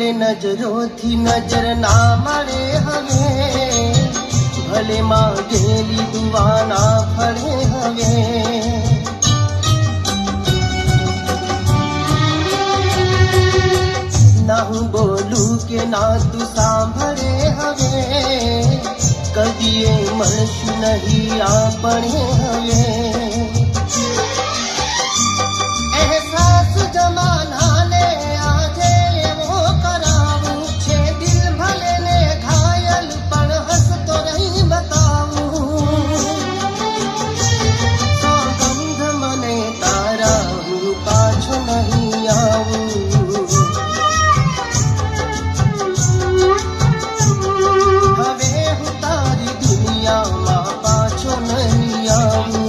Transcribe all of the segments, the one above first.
ભલે નજરોથી નજર ના મળે હવે, ભલે માંગેલી દુઆ ના ફળે હવે, ના હું બોલું કે ના તું સાંભળે હવે, કદીએ મળશું નહીં આપણે હવે, અહેસાસ જમાનાને આજે એવો કરાવું છે, દિલ ભલે ને ઘાયલ પણ હસતો રહી બતાવું, સોગંધ મને તારા હું પાછો નહીં આવું, હવે હું તારી દુનિયામાં પાછો નહીં આવું.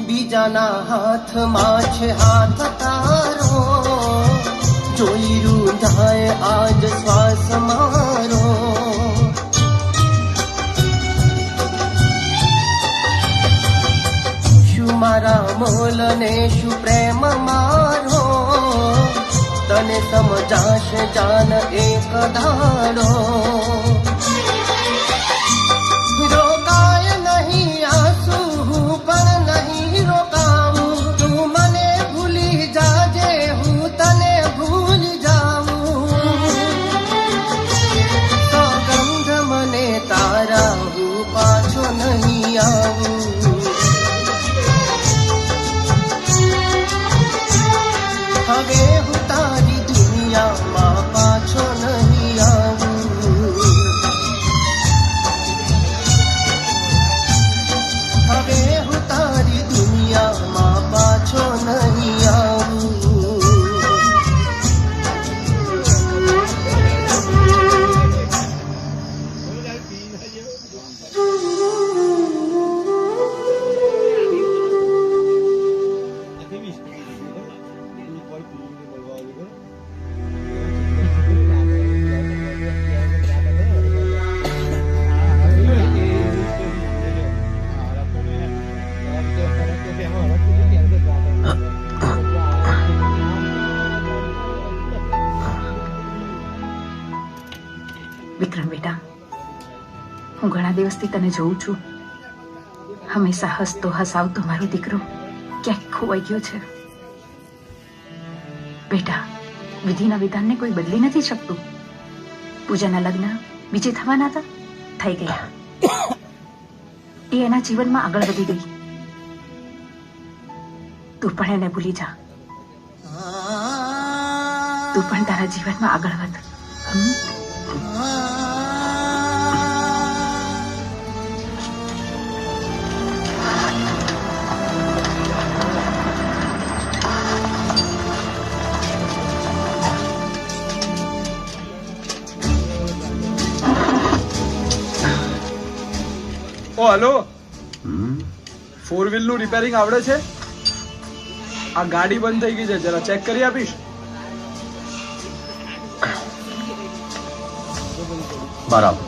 બીજાના હાથમાં છે હાથ તારો, જોઈ રૂંધાય આજ શ્વાસ મારો, શું મારા મોલ ને શું પ્રેમ મારો, તને સમજાશે જાન એક દાડો, રોકાય નહીં આંસુ પણ નહીં રોકાવું, તું મને ભૂલી જાજે હું તને ભૂલી જાઉં, સોગંધ મને તારા હું પાછો નહીં આવું, હવે હું તારી દુનિયામાં પાછો નહીં આવું, હવે હું તારી દુનિયામાં પાછો નહીં આવું. વિક્રમ બેટા, હું ઘણા દિવસથી તને જોઉં છું. હંમેશા હસતો હસાવતો મારો દીકરો ક્યાંક ખોવાઈ ગયો છે. બેટા, વિધિના વિધાનને કોઈ બદલી નથી શકતું. પૂજાના લગ્ન બીજે થવાના હતા, થઈ ગયા. એ એના જીવનમાં આગળ વધી ગઈ. તું પણ એને ભૂલી જા. તું પણ તારા જીવનમાં આગળ વધ. ઓ હલો, 4 વ્હીલ નું રિપેરિંગ આવડે છે? આ ગાડી બંધ થઈ ગઈ છે, જરા ચેક કરી આપીશ? બરાબર.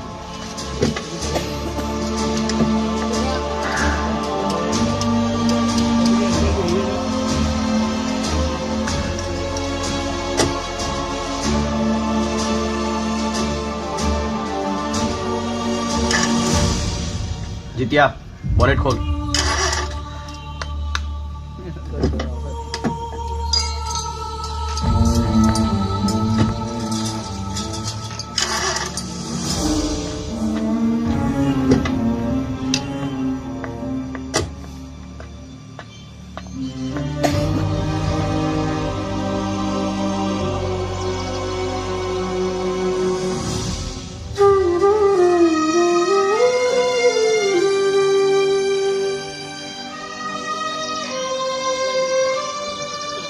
જીત્યા, બોનેટ ખોલ.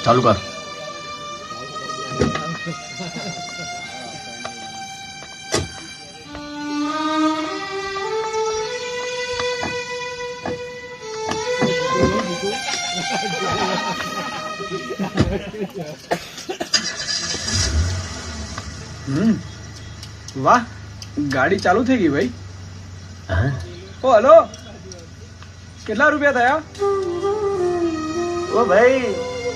ચાલુ કર. વાહ, ગાડી ચાલુ થઈ ગઈ ભાઈ. હા? ઓ હલો, કેટલા રૂપિયા થયા? ઓ ભાઈ,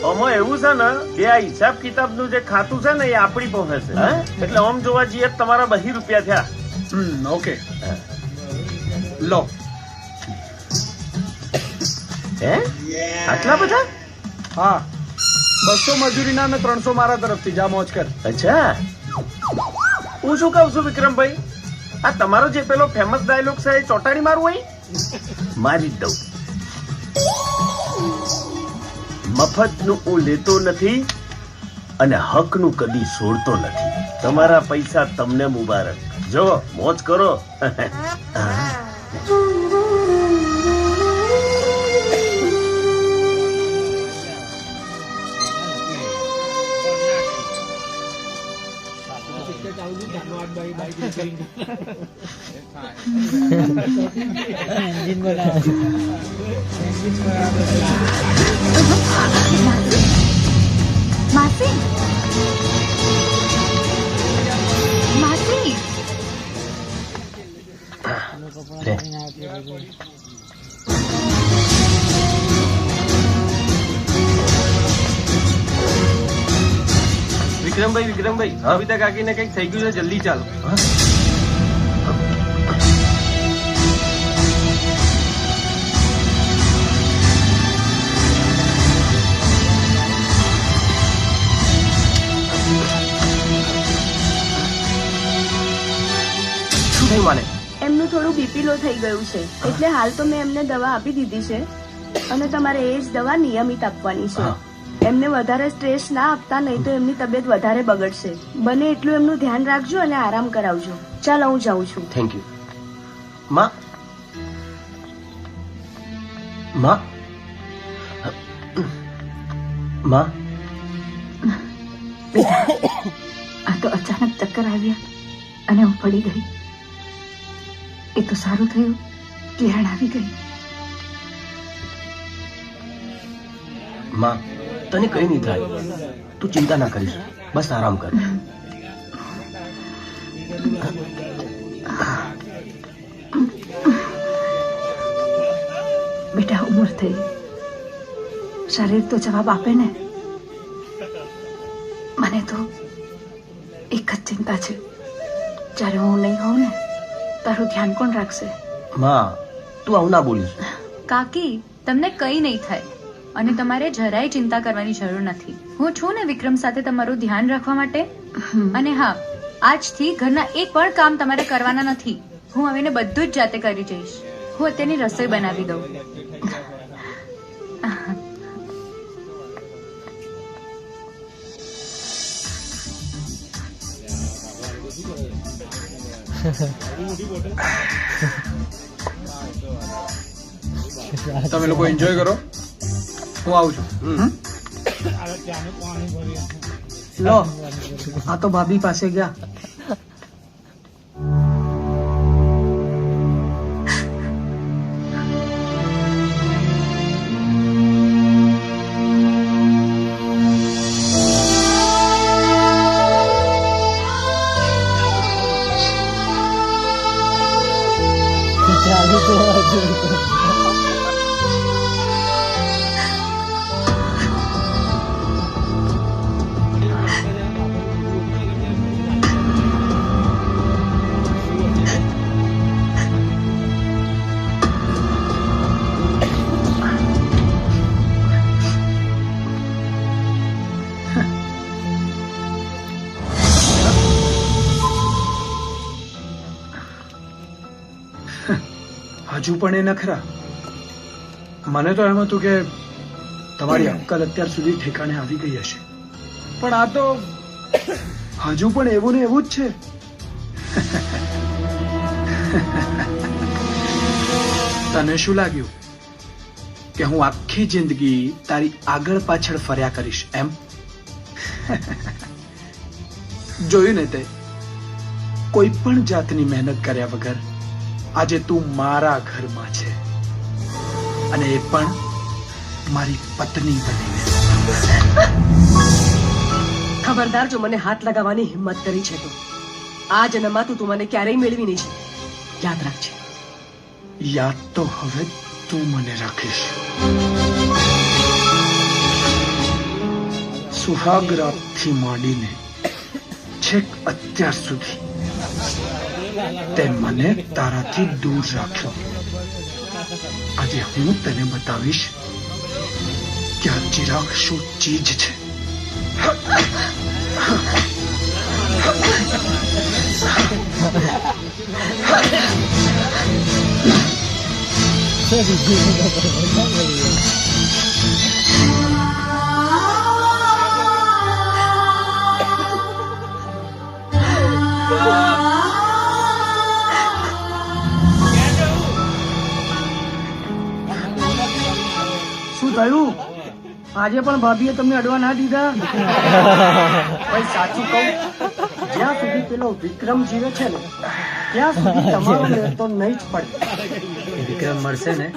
આમાં એવું છે ને કે આ હિસાબ કિતાબ નું જે ખાતું છે ને એ આપણી પાસે છે. એટલે આમ જોવા જઈએ તો તમારા 2 રૂપિયા થયા. ઓકે, લો. હે? આટલા બધા? હા, 200 મજૂરીના ને 300 મારા તરફથી. જા મોજ કર. અચ્છા, હું શું કહું છું વિક્રમભાઈ, આ તમારો જે પેલો ફેમસ ડાયલોગ છે એ ચોટાડી મારું હોય મારી જ દઉં. મફતનું હું લેતો નથી અને હકનું કદી છોડતો નથી. તમારા પૈસા તમને મુબારક. જો મોજ કરો. માસી, માસી, લે. વિક્રમભાઈ, કવિતા કાકીને કઈક થઈ ગયું છે, જલ્દી ચાલો. શું થયું માને? એમનું થોડું બીપી લો થઈ ગયું છે, એટલે હાલ તો મેં એમને દવા આપી દીધી છે અને તમારે એ જ દવા નિયમિત આપવાની છે. એમને વધારે સ્ટ્રેસ ના આપતા, નહીં તો એમની તબિયત વધારે બગડશે. બને એટલું એમનું ધ્યાન રાખજો અને આરામ કરાવજો. ચાલો, હું જાઉં છું. Thank you. માં, માં, માં. આ તો અચાનક ચક્કર આવ્યા અને હું પડી ગઈ. એ તો સારું થયું, કિરણ આવી ગઈ. માં, તને કઈ નહીં થાય. તું ચિંતા ના કરીશ. બસ આરામ કર. બેટા, ઉંમર થઈ, શરીર તો જવાબ આપે ને. મને તો એક જ ચિંતા છે, જ્યારે હું નહીં હોઉં ને તારું ધ્યાન કોણ રાખશે? માં, તું આવું ના બોલીશ. કાકી, તમને કઈ નહીં થાય અને તમારે જરાય ચિંતા કરવાની જરૂર નથી. હું છું ને વિક્રમ સાથે તમારું ધ્યાન રાખવા માટે. અને હા, આજથી ઘરના એક પણ કામ તમારે કરવાના નથી. હું હવે બધું જ જાતે કરી જઈશ. હું અત્યારની રસોઈ બનાવી દઉં. તમે લોકો એન્જોય કરો, હું આવું છું. લો, આ તો ભાભી પાસે ગયા. હજુ પણ એ નખરા. મને તો એમ હતું કે તમારી અક્કલ અત્યાર સુધી ઠેકાણે આવી ગઈ હશે, પણ આ તો હજુ પણ એવું ને એવું જ છે. તને શું લાગ્યું કે હું આખી જિંદગી તારી આગળ પાછળ ફર્યા કરીશ એમ? જોયું ને તે, કોઈ પણ જાતની મહેનત કર્યા વગર આજે તું મારા ઘરમાં છે, અને એ પણ મારી પત્ની બનીને. ખબરદાર, જો મને હાથ લગાવવાની હિંમત કરી છે તો આ જન્મમાં તું મને ક્યારેય મેળવી નહીં છે. યાદ રાખજે. યાદ તો હવે તું મને રાખીશ. સુહાગ રાતથી માંડીને છેક અત્યાર સુધી તે મને તારાથી દૂર રાખ્યો. આજે હું તને બતાવીશ કે આ ચિરાગ શું ચીજ છે. શું થયું? આજે પણ ભાભીએ તમને અડવા ના દીધા? ભાઈ સાચું કહું, જ્યાં સુધી પેલો વિક્રમ જીવે છે ને ત્યાં સુધી તમારો મેળ તો નહીં જ પડે. વિક્રમ મળશે ને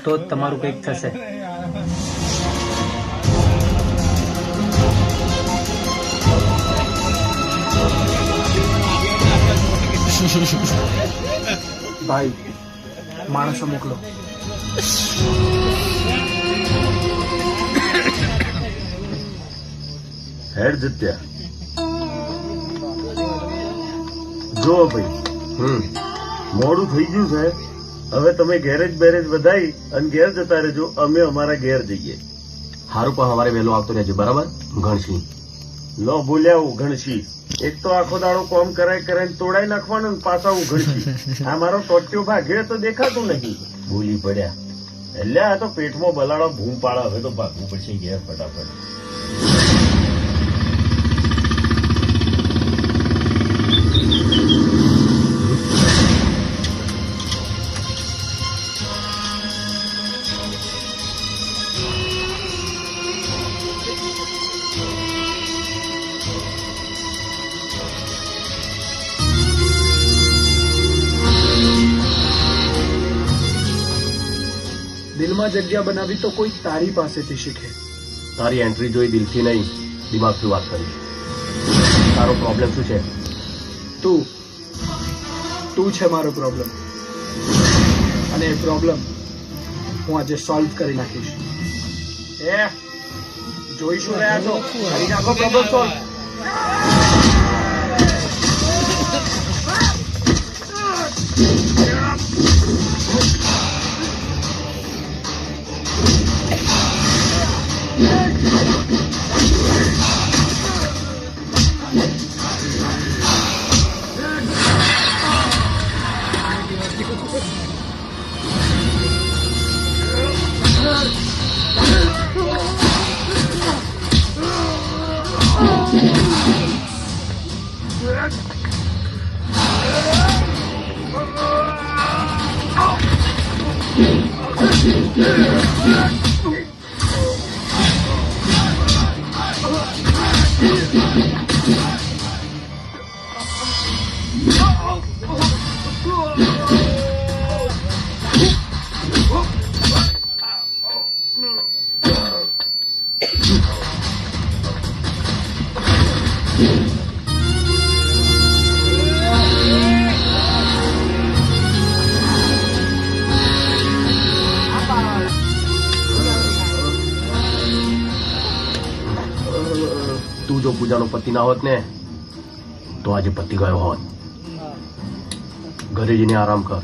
તો જ તમારું કંઈક થશે. ભાઈ, માણસો મોકલો. હેડ જત્યા. જો ભાઈ, મોડું થઈ ગયું છે. હવે તમે ગેરેજ બેરેજ વધાઈ અને ઘેર જતા રહેજો, અમે અમારા ઘેર જઈએ. હારું પણ હવારે વહેલો આવતો રહેજો, બરાબર? ગણશી લો બોલ્યા ઉઘણશી. એક તો આખો દાડો કોમ કરાય કરાય તોડાઈ નાખવાનું ને પાછા ઉઘણશી. આ મારો ટોટ્યો ભાગે તો દેખાતું નહીં. ભૂલી પડ્યા. એટલે આ તો પેટમાં બલાડો ભૂમ પાડા. હવે તો ભાગવું પડશે ઘેર ફટાફટ. દિલમાં જગ્યા બનાવી તો કોઈ તારી પાસેથી શીખે. તારી એન્ટ્રી જોઈ દિલથી નહીં, દિમાગથી વાત કરીશ. તારો પ્રોબ્લેમ શું છે? તું છે મારો પ્રોબ્લેમ, અને એ પ્રોબ્લેમ હું આજે સોલ્વ કરી નાખીશ. જોઈશું રહ્યા છો, કરી નાખો પ્રોબ્લેમ સોલ્વ. તું જો પૂજાનો પતિ ના હોત ને તો આજે પતિ ગયો હોત. ઘરે જઈને આરામ કર.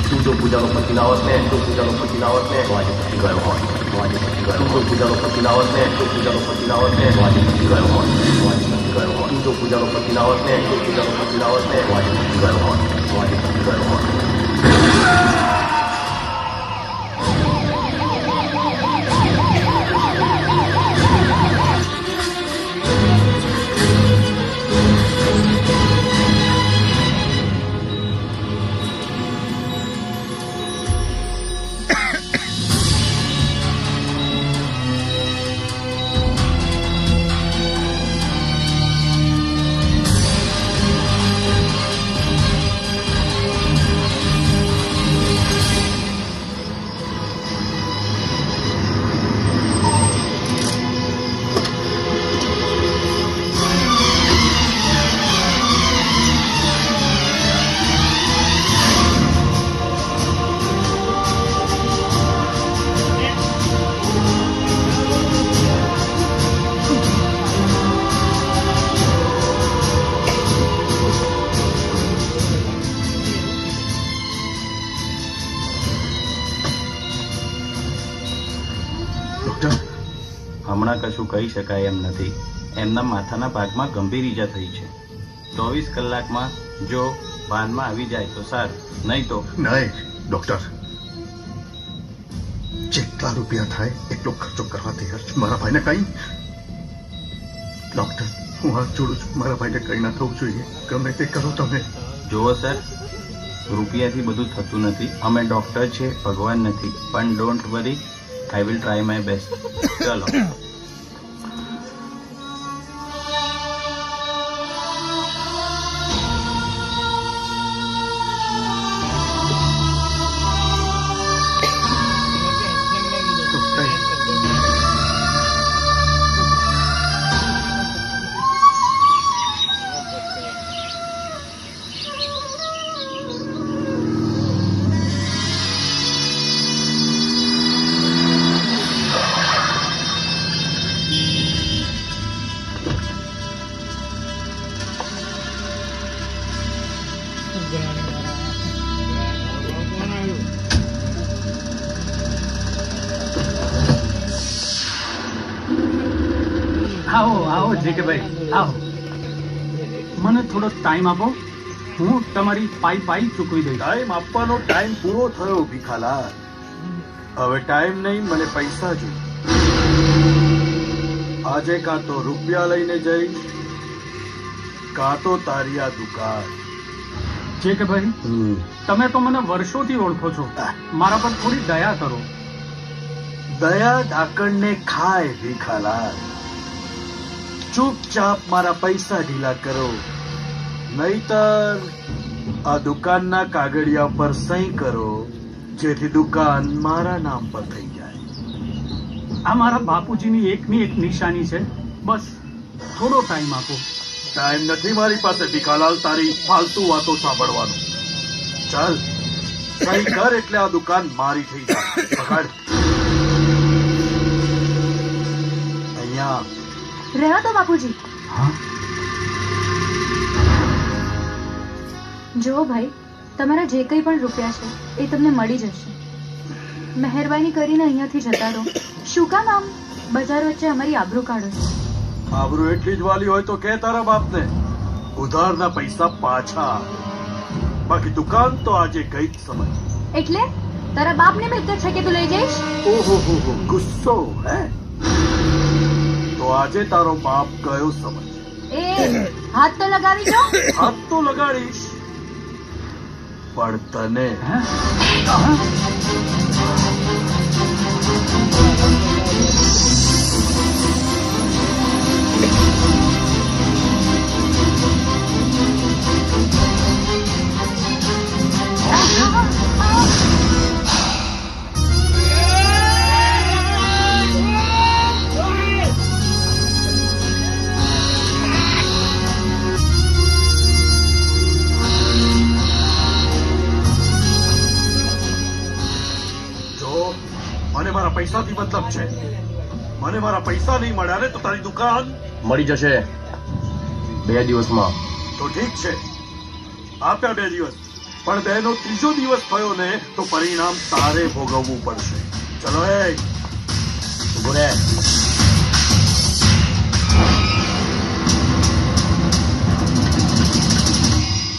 તું જો પૂજાનો પતિ ના હોત ને તો પૂજાનો પતિ ના હોત ને તો આજે પતિ ગયો હોત. તો આજે પતિ ગયો. તું જો પૂજાનો પતિ ના હોત ને તો પૂજાનો પતિ ના હોત ને તો આજે પતિ ગયો હોત. તો આજે પતિ ગયો હોત. તું જો પૂજાનો પતિ ના હોત ને તો પૂજાનો પતિ ના હોત ને તો આજે પતિ ગયો હોત. તો આજે પતિ ગયો હોત. હમણાં કશું કહી શકાય એમ નથી. એમના માથાના ભાગમાં ગંભીર ઈજા થઈ છે. 24 કલાકમાં જો ભાનમાં આવી જાય તો સારું, નહીં તો નહીં ડોક્ટર, જેટલા રૂપિયા થાય એટલો ખર્ચો કરવા તૈયાર છું. મારા ભાઈને કઈ ડોક્ટર, હું હાથ જોડું છું, મારા ભાઈને કઈ ના થવું જોઈએ. ગમે તે કરો તમે. જુઓ સર, રૂપિયાથી બધું થતું નથી. અમે ડોક્ટર છે, ભગવાન નથી. પણ don't worry, I will try my best. ચલો. આવો આવો જેકે ભાઈ આવો. મને થોડો ટાઈમ આપો, હું તમારી પાઈ ચૂકવી દઈશ. ટાઈમ આપવાનો ટાઈમ પૂરો થયો ભીખાલાલ. હવે ટાઈમ નહીં, મને પૈસા જોઈએ. આજે કાં તો રૂપિયા લઈને જઈશ, કાં તો તારી આ દુકાન. જેકે ભાઈ, તમે તો મને વર્ષોથી ઓળખો છો, મારા પર થોડી દયા કરો. દયા ઢાંકણને ખાય ભીખાલાલ. ચૂપચાપ મારા પૈસા ઢીલા કરો, નહીતર આ દુકાનના કાગળિયા પર સહી કરો, જેથી દુકાન મારા નામ પર થઈ જાય. આ મારા બાપુજીની એકની એક નિશાની છે. બસ થોડો ટાઈમ આપો. ટાઈમ નથી મારી પાસે ભીખાલાલ તારી ફાલતુ વાતો સાંભળવાનું. ચાલ સહી કર એટલે આ દુકાન મારી થઈ જાય. પકડ અહીંયા. રહેવા દો બાપુજી. જુઓ ભાઈ, તમારા જે કંઈ પણ રૂપિયા છે એ તમને મળી જશે. મહેરબાની કરીને અહીંયાથી જતા રહો. શું કામ આમ બજાર વચ્ચે અમારી આબરૂ કાઢો છો? આબરૂ એટલી જ વાલી હોય તો કે તારા બાપને ઉધારના પૈસા પાછા. બાકી દુકાન તો આજે ગઈ જ સમજ. એટલે તારા બાપને મિલકત છે કે તું લઈ જઈશ? ઓહો ગુસ્સો હે? તો આજે તારો બાપ ગયો સમજ. એ હાથ તો લગાવી જો. હાથ તો લગાડીશ, પણ તને પૈસાથી મતલબ છે. મને મારા પૈસા નહીં મળ્યા ને તો તારી દુકાન મળી જશે 2 દિવસમાં. તો ઠીક છે, આપ્યા 2 દિવસ, પણ 2 નો 3જો દિવસ થયો ને તો પરિણામ તારે ભોગવવું પડશે. ચલો એ ઉભો રહે.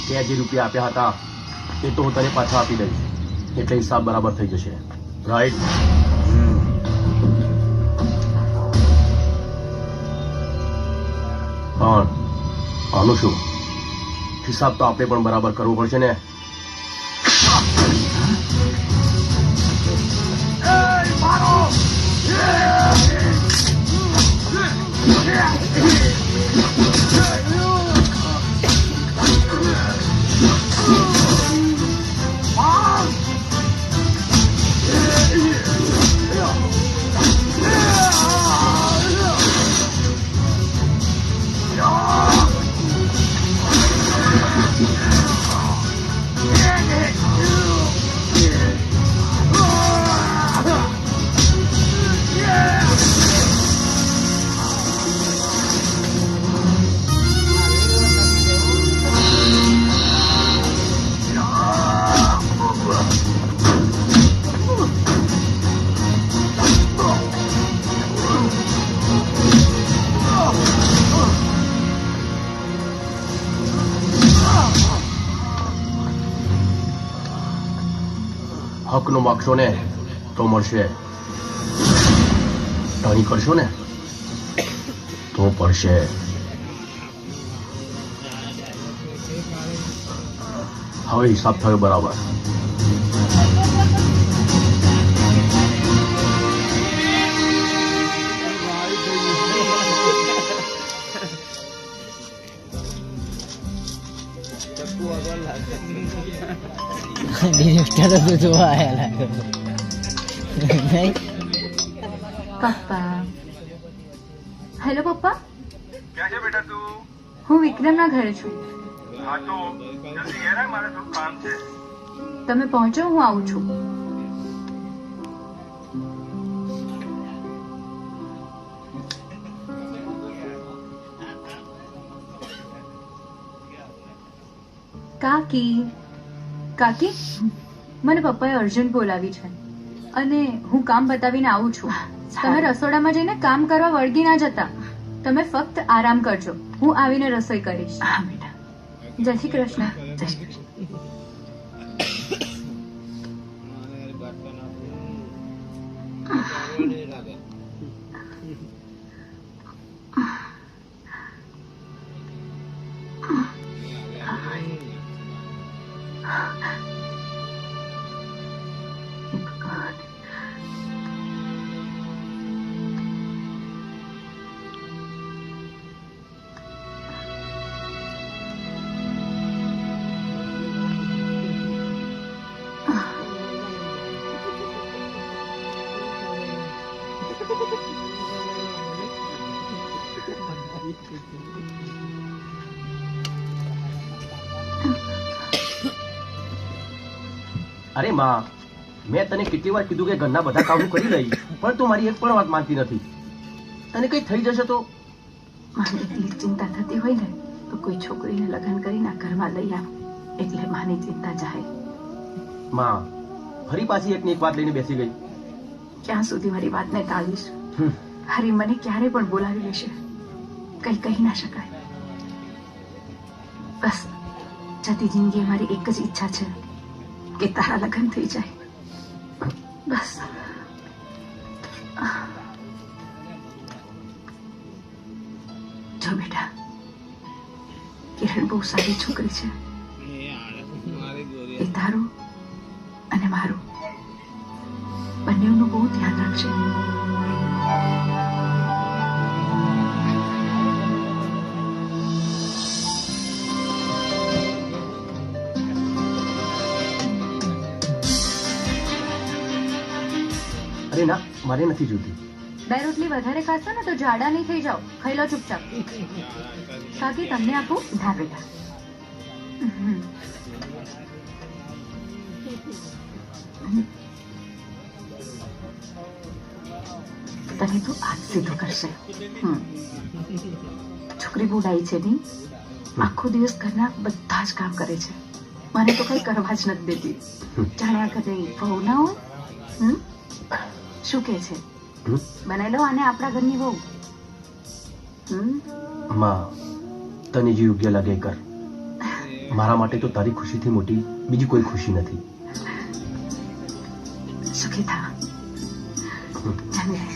તે જે રૂપિયા આપ્યા હતા એ તો હું તને પાછા આપી દઈશ, એટલે હિસાબ બરાબર થઈ જશે. રાઈટ? પણ આનું શું? હિસાબ તો આપણે પણ બરાબર કરવું પડશે ને. હકનો માગશો ને તો મળશે, ટાણી કરશો ને તો પડશે. હવે હિસાબ થયો બરાબર. પપ્પા. હેલો પપ્પા, ક્યાં છે બેટા તું? હું વિક્રમના ઘરે છું. હા તો જલ્દી ઘેર આવ, મારે થોડું કામ છે. તમે પહોંચો, હું આવું છું. કાકી, કાકી, મને પપ્પાએ અર્જન્ટ બોલાવી છે અને હું કામ બતાવીને આવું છું. તમે રસોડામાં જઈને કામ કરવા વળગી ના જતા. તમે ફક્ત આરામ કરજો, હું આવીને રસોઈ કરીશ. હા બેટા. જય શ્રી કૃષ્ણ. જય શ્રી કૃષ્ણ. અરે માં, મેં તને કેટલી વાર કીધું કે ઘરના બધા કામ હું કરી લઈ, પણ તું મારી એક પણ વાત માનતી નથી. તને કઈ થઈ જશે તો? માને એટલી ચિંતા થતી હોય ને તો કોઈ છોકરીને લગ્ન કરીને આ ઘરમાં લઈ આવ, એટલે માની ચિંતા જાય. માં ફરી પાછી એકની એક વાત લઈને બેસી ગઈ. ક્યાં સુધી મારી વાતને ટાળીશ? હરી મને ક્યારે પણ બોલાવી લેશે, કઈ કહી ના શકાય. બસ જતી જિંદગી મારી એક જ ઈચ્છા છે કે તારા લગ્ન થઈ જાય, બસ. જો બેટા, કિરણ બહુ સારી છોકરી છે. એ તારું અને મારું બંનેનું બહુ ધ્યાન રાખશે. અરે ના, મારે નથી જોતી. 2 રોટલી વધારે ખાશો ને તો જાડા નહીં થઈ જાઓ. ખાઈ લો ચૂપચાપ. કાકી, તમને આપું? ના બેટા, તને તો આજ સીધું કરશે. છોકરી બહુ ડાઈ છે નહીં? આખો દિવસ ઘરના બધા જ કામ કરે છે, મને તો કઈ કરવા જ નથી દેતી. જાણ્યા ઘરે વહુ ના હોય? શું કે છે? બનાવી લો આને આપણા ઘરની વહુ. માં, તને જે યોગ્ય લાગે એ કર. મારા માટે તો તારી ખુશીથી મોટી બીજી કોઈ ખુશી નથી. સુખી થા. જમી લે.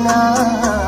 ના